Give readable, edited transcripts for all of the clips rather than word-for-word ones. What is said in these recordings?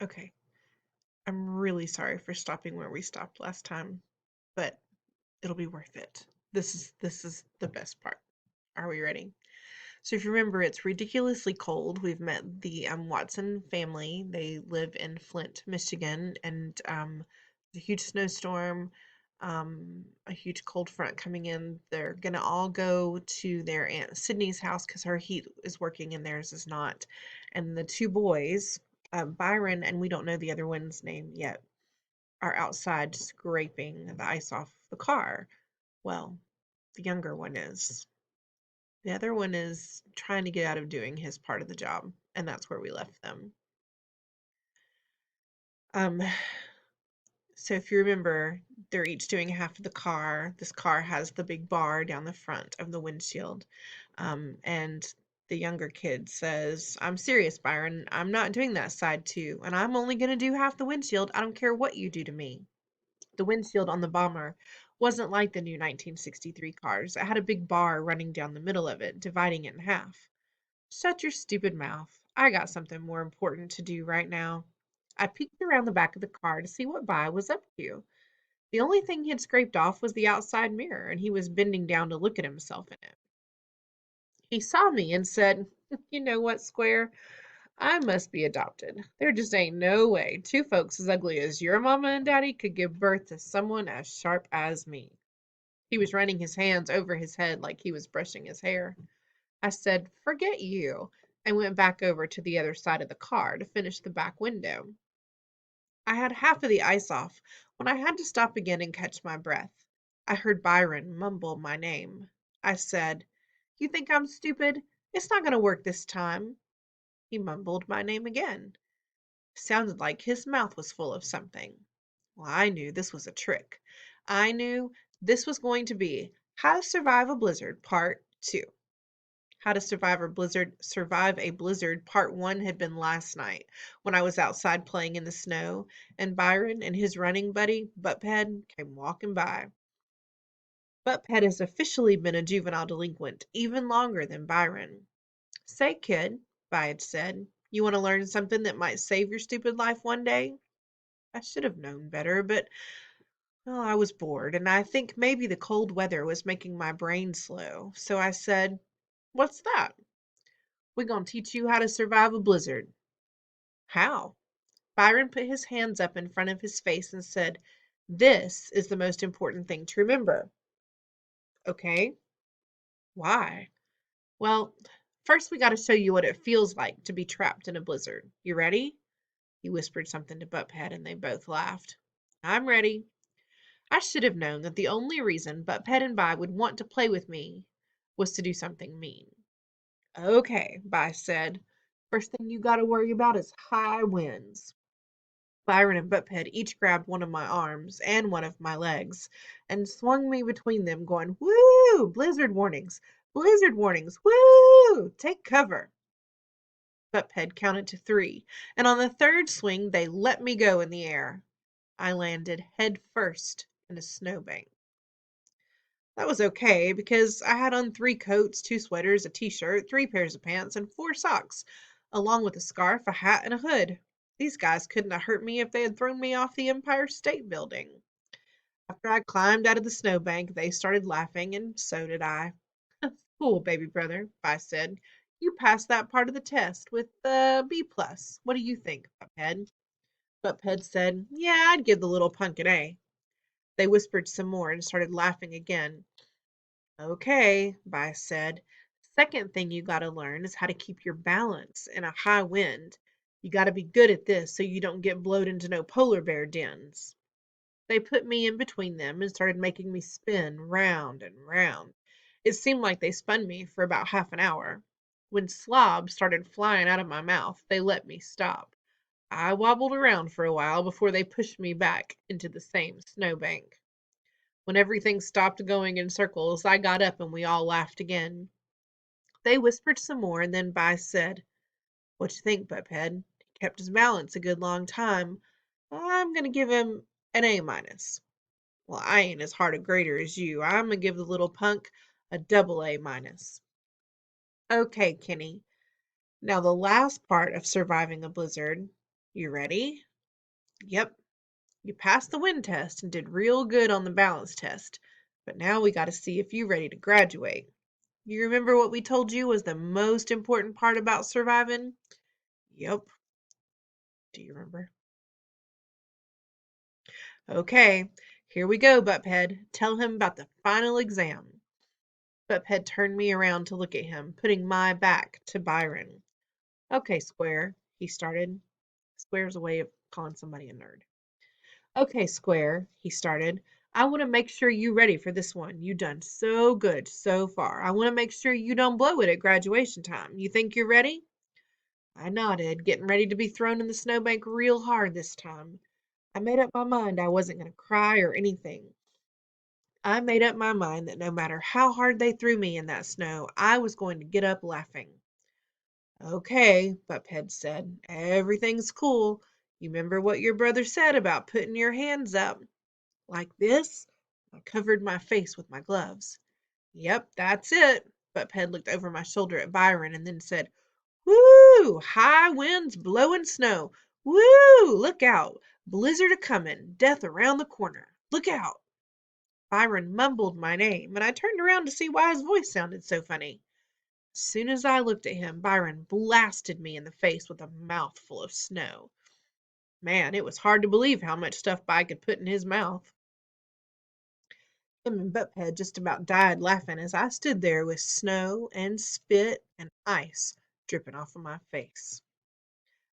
Okay. I'm really sorry for stopping where we stopped last time, but it'll be worth it. This is the best part. Are we ready? So if you remember, it's ridiculously cold. We've met the Watson family. They live in Flint, Michigan, and a huge snowstorm, a huge cold front coming in. They're gonna all go to their Aunt Sydney's house because her heat is working and theirs is not. And the two boys, Byron, and we don't know the other one's name yet, are outside scraping the ice off the car. Well, the younger one is. The other one is trying to get out of doing his part of the job, and that's where we left them. Um, so if you remember, they're each doing half of the car. This car has the big bar down the front of the windshield. And the younger kid says, I'm serious, Byron. I'm not doing that side too, and I'm only going to do half the windshield. I don't care what you do to me. The windshield on the bomber wasn't like the new 1963 cars. It had a big bar running down the middle of it, dividing it in half. Shut your stupid mouth. I got something more important to do right now. I peeked around the back of the car to see what Vi was up to. The only thing he had scraped off was the outside mirror, and he was bending down to look at himself in it. He saw me and said, You know what, Square? I must be adopted. There just ain't no way two folks as ugly as your mama and daddy could give birth to someone as sharp as me. He was running his hands over his head like he was brushing his hair. I said, Forget you, and went back over to the other side of the car to finish the back window. I had half of the ice off when I had to stop again and catch my breath. I heard Byron mumble my name. I said, You think I'm stupid? It's not going to work this time. He mumbled my name again. Sounded like his mouth was full of something. Well, I knew this was a trick. I knew this was going to be How to Survive a Blizzard Part 2. How to Survive a Blizzard Part 1 had been last night when I was outside playing in the snow and Byron and his running buddy, Buttped, came walking by. Buttped has officially been a juvenile delinquent even longer than Byron. Say, kid, Vi had said, you want to learn something that might save your stupid life one day? I should have known better, but well, I was bored, and I think maybe the cold weather was making my brain slow. So I said, What's that? We're going to teach you how to survive a blizzard. How? Byron put his hands up in front of his face and said, This is the most important thing to remember. Okay. Why? Well, first we got to show you what it feels like to be trapped in a blizzard. You ready? He whispered something to Buttped and they both laughed. I'm ready. I should have known that the only reason Buttped and Vi would want to play with me was to do something mean. Okay, Vi said. First thing you got to worry about is high winds. Byron and Buttped each grabbed one of my arms and one of my legs and swung me between them, going, Woo! Blizzard warnings! Blizzard warnings! Woo! Take cover! Buttped counted to 3, and on the third swing they let me go in the air. I landed head first in a snowbank. That was okay because I had on 3 coats, 2 sweaters, a t-shirt, 3 pairs of pants, and 4 socks, along with a scarf, a hat, and a hood. These guys couldn't have hurt me if they had thrown me off the Empire State Building. After I climbed out of the snowbank, they started laughing, and so did I. Cool, baby brother, I said. You passed that part of the test with a B plus. What do you think, Buphead? Buphead said, Yeah, I'd give the little punk an A. They whispered some more and started laughing again. Okay, Vi said. Second thing you gotta learn is how to keep your balance in a high wind. You gotta be good at this so you don't get blowed into no polar bear dens. They put me in between them and started making me spin round and round. It seemed like they spun me for about half an hour. When slobs started flying out of my mouth, they let me stop. I wobbled around for a while before they pushed me back into the same snowbank. When everything stopped going in circles, I got up and we all laughed again. They whispered some more, and then Vi said, What you think, Buphead? He kept his balance a good long time. I'm going to give him an A minus. Well, I ain't as hard a grader as you. I'm going to give the little punk a double A minus. Okay, Kenny. Now, the last part of surviving a blizzard You ready? Yep, you passed the wind test and did real good on the balance test. But now we got to see if you're ready to graduate. You remember what we told you was the most important part about surviving? Yep. Do you remember? Okay, here we go, Butthead. Tell him about the final exam. Butthead turned me around to look at him, putting my back to Byron. Okay, Square, he started. Square's a way of calling somebody a nerd. Okay, Square, he started. I want to make sure you ready for this one. You done so good so far. I want to make sure you don't blow it at graduation time. You think you're ready? I nodded, getting ready to be thrown in the snowbank real hard this time. I made up my mind I wasn't going to cry or anything. I made up my mind that no matter how hard they threw me in that snow, I was going to get up laughing. Okay, Buphead said. Everything's cool. You remember what your brother said about putting your hands up? Like this? I covered my face with my gloves. Yep, that's it. Buphead looked over my shoulder at Byron and then said, Woo! High winds blowing snow. Woo! Look out. Blizzard a comin'. Death around the corner. Look out. Byron mumbled my name, and I turned around to see why his voice sounded so funny. As soon as I looked at him, Byron blasted me in the face with a mouthful of snow. Man, it was hard to believe how much stuff By could put in his mouth. Him and Butthead just about died laughing as I stood there with snow and spit and ice dripping off of my face.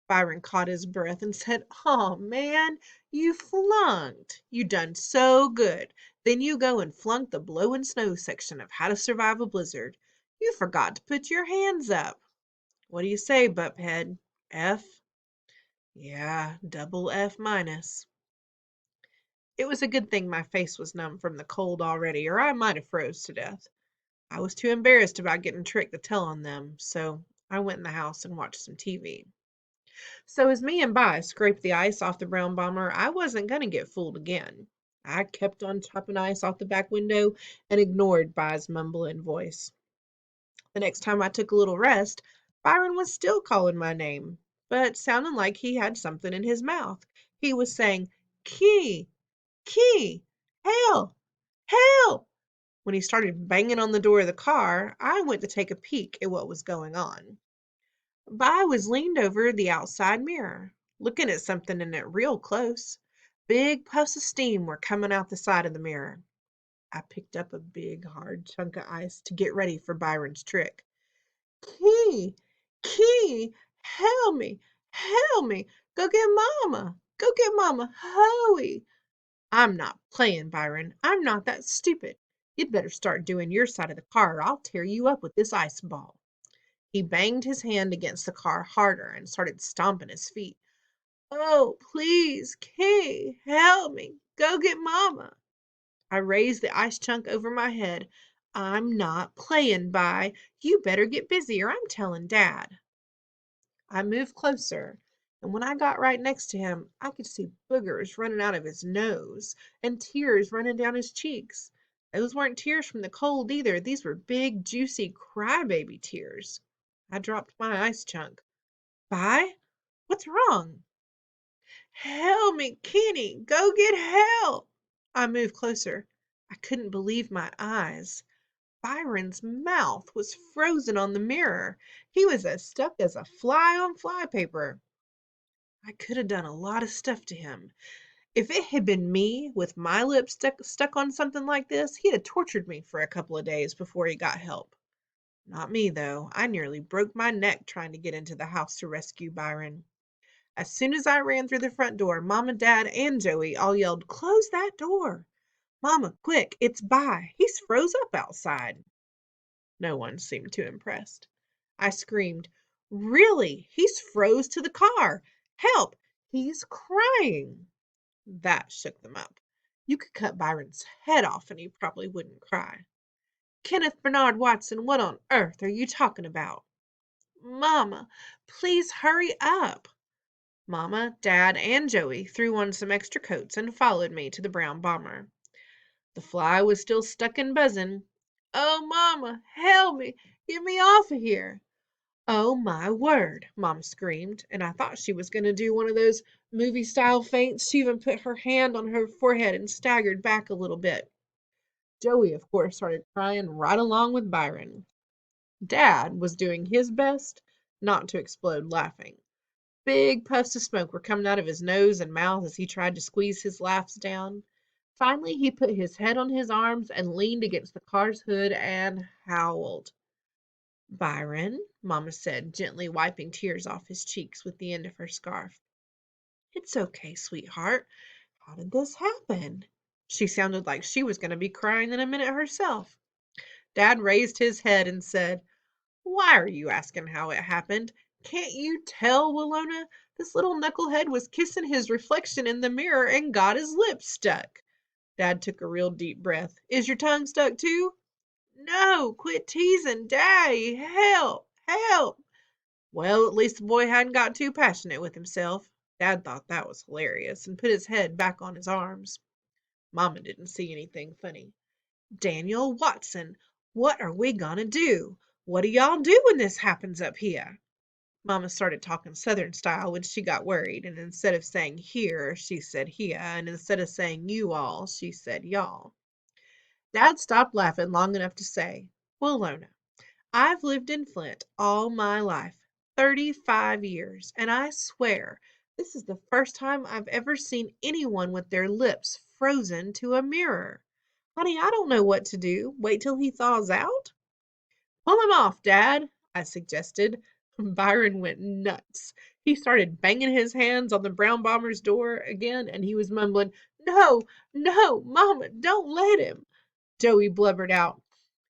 Byron caught his breath and said, "Oh, man, you flunked. You done so good. Then you go and flunk the blow and snow section of How to Survive a Blizzard. You forgot to put your hands up. What do you say, Butthead? F?" Yeah, double F minus. It was a good thing my face was numb from the cold already, or I might have froze to death. I was too embarrassed about getting tricked to tell on them, so I went in the house and watched some TV. So as me and Bi scraped the ice off the brown bomber, I wasn't gonna get fooled again. I kept on chopping ice off the back window and ignored Bi's mumbling voice. The next time I took a little rest, Byron was still calling my name, but sounding like he had something in his mouth. He was saying, Key, Key, hail, hail. When he started banging on the door of the car, I went to take a peek at what was going on. Vi was leaned over the outside mirror, looking at something in it real close. Big puffs of steam were coming out the side of the mirror. I picked up a big, hard chunk of ice to get ready for Byron's trick. Key, Key, help me, help me. Go get Mama. Go get Mama. Hurry. I'm not playing, Byron. I'm not that stupid. You'd better start doing your side of the car or I'll tear you up with this ice ball. He banged his hand against the car harder and started stomping his feet. Oh, please, Kay, help me. Go get Mama. I raised the ice chunk over my head. I'm not playing, By. You better get busy or I'm telling Dad. I moved closer, and when I got right next to him, I could see boogers running out of his nose and tears running down his cheeks. Those weren't tears from the cold either. These were big, juicy crybaby tears. I dropped my ice chunk. "Vi, what's wrong?" "Help me, Kenny! Go get help!" I moved closer. I couldn't believe my eyes. Byron's mouth was frozen on the mirror. He was as stuck as a fly on flypaper. I could have done a lot of stuff to him. If it had been me with my lips stuck on something like this, he'd have tortured me for a couple of days before he got help. Not me, though. I nearly broke my neck trying to get into the house to rescue Byron. As soon as I ran through the front door, Mama, Dad, and Joey all yelled, "Close that door! Mama, quick, it's By. He's froze up outside." No one seemed too impressed. I screamed, "Really? He's froze to the car! Help! He's crying!" That shook them up. You could cut Byron's head off and he probably wouldn't cry. "Kenneth Bernard Watson, what on earth are you talking about?" "Mama, please hurry up." Mama, Dad, and Joey threw on some extra coats and followed me to the brown bomber. The fly was still stuck and buzzing. "Oh, Mama, help me! Get me off of here!" Oh my word, Mom screamed, and I thought she was going to do one of those movie-style faints. She even put her hand on her forehead and staggered back a little bit. Joey, of course, started crying right along with Byron. Dad was doing his best not to explode laughing. Big puffs of smoke were coming out of his nose and mouth as he tried to squeeze his laughs down. Finally, he put his head on his arms and leaned against the car's hood and howled. Byron, Mama said, gently wiping tears off his cheeks with the end of her scarf. It's okay, sweetheart. How did this happen? She sounded like she was going to be crying in a minute herself. Dad raised his head and said, Why are you asking how it happened? Can't you tell, Willona? This little knucklehead was kissing his reflection in the mirror and got his lips stuck. Dad took a real deep breath. Is your tongue stuck too? No, quit teasing, Daddy. Help, help. Well, at least the boy hadn't got too passionate with himself. Dad thought that was hilarious and put his head back on his arms. Mama didn't see anything funny. Daniel Watson, what are we gonna do? What do y'all do when this happens up here? Mama started talking Southern style when she got worried, and instead of saying here, she said here, and instead of saying you all, she said y'all. Dad stopped laughing long enough to say, Willona, I've lived in Flint all my life, 35 years, and I swear this is the first time I've ever seen anyone with their lips frozen to a mirror. Honey, I don't know what to do. Wait till he thaws out? Pull him off, Dad, I suggested. Byron went nuts. He started banging his hands on the Brown Bomber's door again, and he was mumbling, No, no, Mama, don't let him. Joey blubbered out,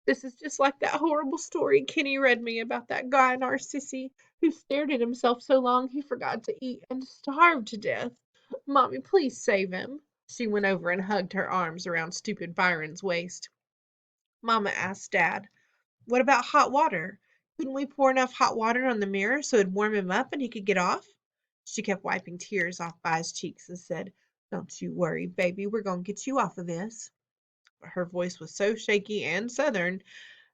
This is just like that horrible story Kenny read me about that guy Narcissi who stared at himself so long he forgot to eat and starved to death. Mommy, please save him. She went over and hugged her arms around stupid Byron's waist. Mama asked Dad, What about hot water? Couldn't we pour enough hot water on the mirror so it'd warm him up and he could get off? She kept wiping tears off Vi's cheeks and said, Don't you worry, baby, we're going to get you off of this. But her voice was so shaky and southern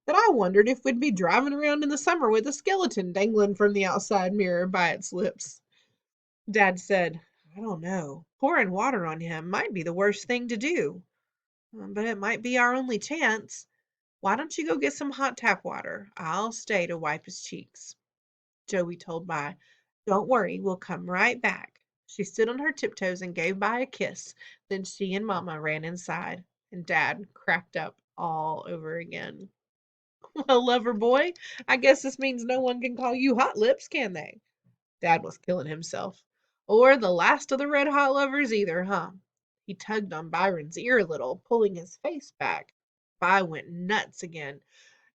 that I wondered if we'd be driving around in the summer with a skeleton dangling from the outside mirror by its lips. Dad said, I don't know. Pouring water on him might be the worst thing to do, but it might be our only chance. Why don't you go get some hot tap water? I'll stay to wipe his cheeks. Joey told Vi, Don't worry, we'll come right back. She stood on her tiptoes and gave Vi a kiss. Then she and Mama ran inside, and Dad cracked up all over again. Well, lover boy, I guess this means no one can call you Hot Lips, can they? Dad was killing himself. Or the last of the red hot lovers either, huh? He tugged on Byron's ear a little, pulling his face back. Vi went nuts again.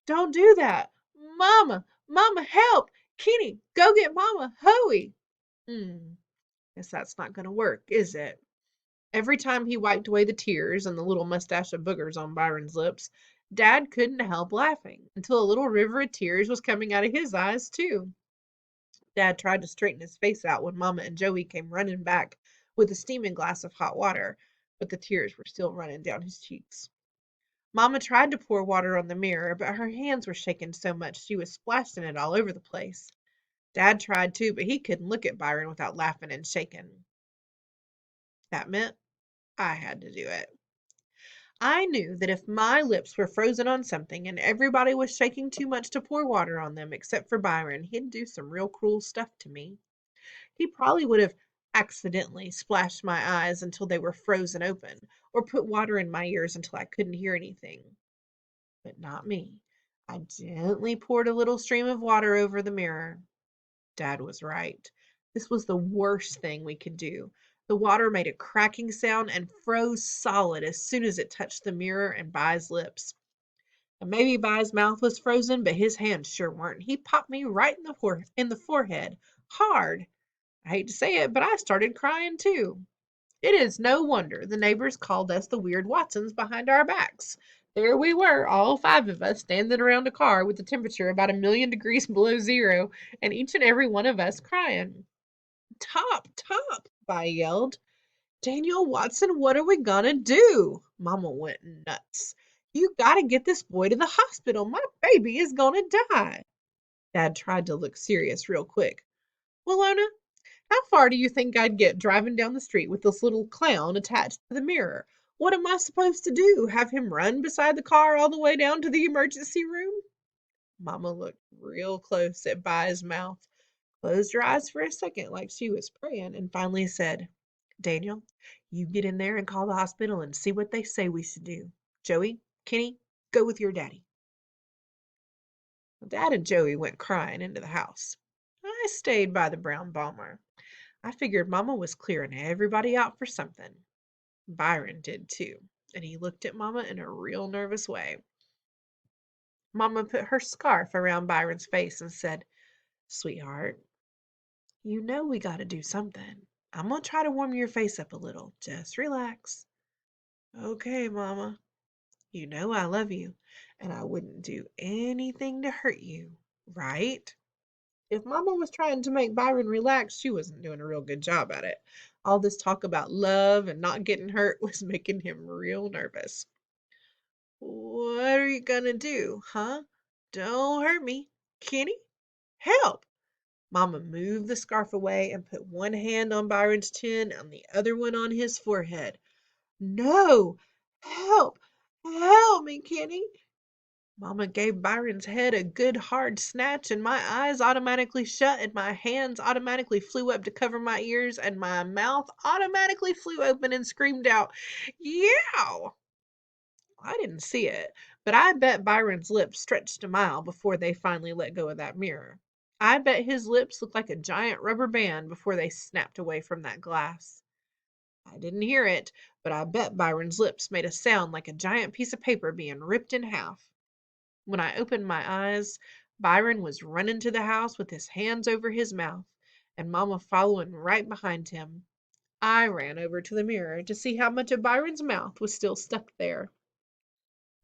Don't do that. Mama, Mama, help. Kenny, go get Mama. Hurry. Guess that's not going to work, is it? Every time he wiped away the tears and the little mustache of boogers on Byron's lips, Dad couldn't help laughing until a little river of tears was coming out of his eyes, too. Dad tried to straighten his face out when Mama and Joey came running back with a steaming glass of hot water, but the tears were still running down his cheeks. Mama tried to pour water on the mirror, but her hands were shaking so much she was splashing it all over the place. Dad tried too, but he couldn't look at Byron without laughing and shaking. That meant I had to do it. I knew that if my lips were frozen on something and everybody was shaking too much to pour water on them except for Byron, he'd do some real cruel stuff to me. He probably would have accidentally splashed my eyes until they were frozen open, or put water in my ears until I couldn't hear anything. But not me. I gently poured a little stream of water over the mirror. Dad was right. This was the worst thing we could do. The water made a cracking sound and froze solid as soon as it touched the mirror and Vi's lips. And maybe Vi's mouth was frozen, but his hands sure weren't. He popped me right in the forehead, hard. I hate to say it, but I started crying too. It is no wonder the neighbors called us the weird Watsons behind our backs. There we were, all 5 of us, standing around a car with the temperature about 1,000,000 degrees below zero, and each and every one of us crying. Top, top, Vi yelled. Daniel Watson, what are we gonna do? Mama went nuts. You gotta get this boy to the hospital. My baby is gonna die. Dad tried to look serious real quick. Well, Lona, how far do you think I'd get driving down the street with this little clown attached to the mirror? What am I supposed to do? Have him run beside the car all the way down to the emergency room? Mama looked real close at Bi's mouth, closed her eyes for a second like she was praying, and finally said, Daniel, you get in there and call the hospital and see what they say we should do. Joey, Kenny, go with your daddy. Dad and Joey went crying into the house. I stayed by the brown bomber. I figured Mama was clearing everybody out for something. Byron did too, and he looked at Mama in a real nervous way. Mama put her scarf around Byron's face and said, Sweetheart, you know we gotta do something. I'm gonna try to warm your face up a little. Just relax. Okay, Mama. You know I love you, and I wouldn't do anything to hurt you, right? If Mama was trying to make Byron relax, she wasn't doing a real good job at it. All this talk about love and not getting hurt was making him real nervous. What are you gonna do, huh? Don't hurt me. Kenny, help! Mama moved the scarf away and put one hand on Byron's chin and the other one on his forehead. No! Help! Help me, Kenny! Mama gave Byron's head a good hard snatch, and my eyes automatically shut, and my hands automatically flew up to cover my ears, and my mouth automatically flew open and screamed out, Yow! I didn't see it, but I bet Byron's lips stretched a mile before they finally let go of that mirror. I bet his lips looked like a giant rubber band before they snapped away from that glass. I didn't hear it, but I bet Byron's lips made a sound like a giant piece of paper being ripped in half. When I opened my eyes, Byron was running to the house with his hands over his mouth, and Mama following right behind him. I ran over to the mirror to see how much of Byron's mouth was still stuck there.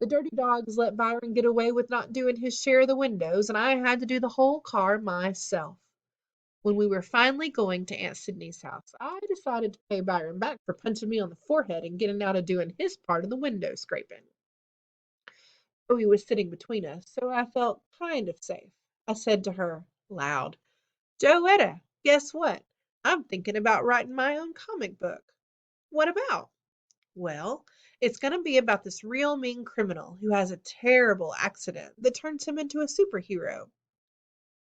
The dirty dogs let Byron get away with not doing his share of the windows, and I had to do the whole car myself. When we were finally going to Aunt Sydney's house, I decided to pay Byron back for punching me on the forehead and getting out of doing his part of the window scraping. Chloe was sitting between us, so I felt kind of safe. I said to her, loud, Joetta, guess what? I'm thinking about writing my own comic book. What about? Well, it's going to be about this real mean criminal who has a terrible accident that turns him into a superhero.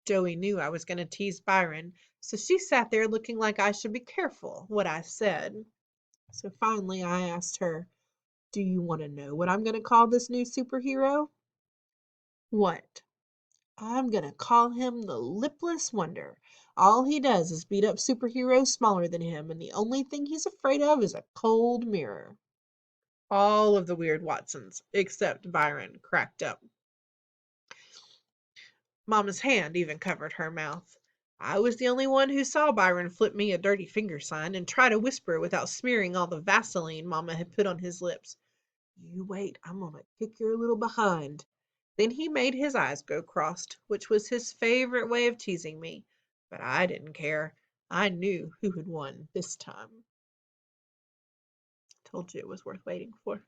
Joey knew I was going to tease Byron, so she sat there looking like I should be careful what I said. So finally I asked her, do you want to know what I'm going to call this new superhero? What? I'm going to call him the Lipless Wonder. All he does is beat up superheroes smaller than him, and the only thing he's afraid of is a cold mirror. All of the weird Watsons, except Byron, cracked up. Mama's hand even covered her mouth. I was the only one who saw Byron flip me a dirty finger sign and try to whisper without smearing all the Vaseline Mama had put on his lips. You wait, I'm gonna kick your little behind. Then he made his eyes go crossed, which was his favorite way of teasing me. But I didn't care. I knew who had won this time. Told you it was worth waiting for.